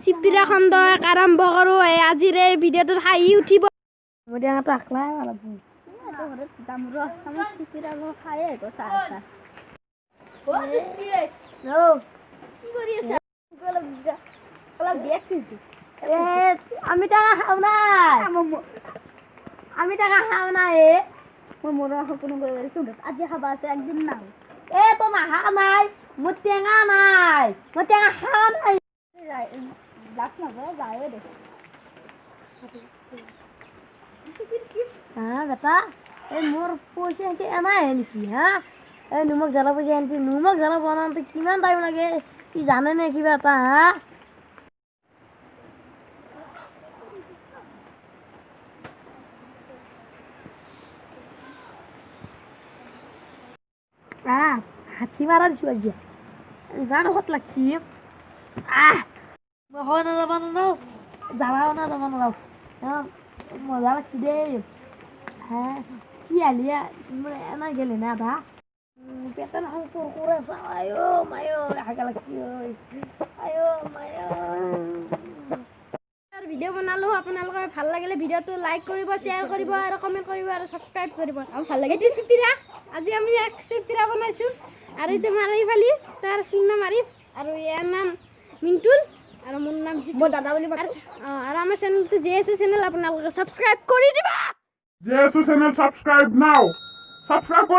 চিপিৰা খণ্ড আৰম্ভ কৰোঁ। আজিৰ এই ভিডিঅ'টোত হাঁহি উঠিব। মই দিয়া টাকলাই অলপ যাম ৰ আমাৰ চিপিৰা খাই আহিব চাহ চাহ কি কৰি আছা? অলপ দেখ আমি টাকা খাওঁ নাই আমি টাকা খাওঁ নাই মই মোৰ সপোন আজি খাবা আছে একদিন নাই তো নাখা নাই মোৰ টেঙা নাই মই টেঙা খাওঁ নাই লাখ নাযায় যায়ে দে বেটা এই মোৰ পইচা এনেকৈ এনাই নেকি হা এই নিমখ জ্বালা পইচা আনিছে নিমখ জ্বালা বনাওঁতে কিমান টাইম লাগে কি জানেনে কিবা এটা হা হাতী মাৰা দিছোঁ আজি ইমান ঔষধ লাগছি মই হয় নাযাব নাযাওঁ জ্বালাও নাযাব নাযাওঁ মজা লাগছি দেই হা কি আলিয়া মোৰ এনা গেলে না দা পেটে নহয় কুৰকুৰে চাওঁ আয়ো মায়ো হাগা লাগছি আয়ো মায়ো ভিডিঅ' বনালোঁ আপোনালোকৰ ভাল লাগিলে ভিডিঅ'টো লাইক কৰিব শ্বেয়াৰ কৰিব আৰু কমেণ্ট কৰিব আৰু ছাবস্ক্ৰাইব কৰিব আৰু ভাল লাগে এইটো চিপিৰা আজি আমি এক চিপিৰা বনাইছোঁ আৰু এইটো মাৰি ফালি তাৰ চিহ্ন মাৰি আৰু ইয়াৰ নাম মিন্টুল আৰু মোৰ নাম মই দাদা বুলি আৰু আমাৰ চেনেলটো জেএছও চেনেল আপোনালোকে ছাবস্ক্ৰাইব কৰি দিবা জেএছও চেনেল ছাবস্ক্ৰাইব নাও ছাবস্ক্ৰাইব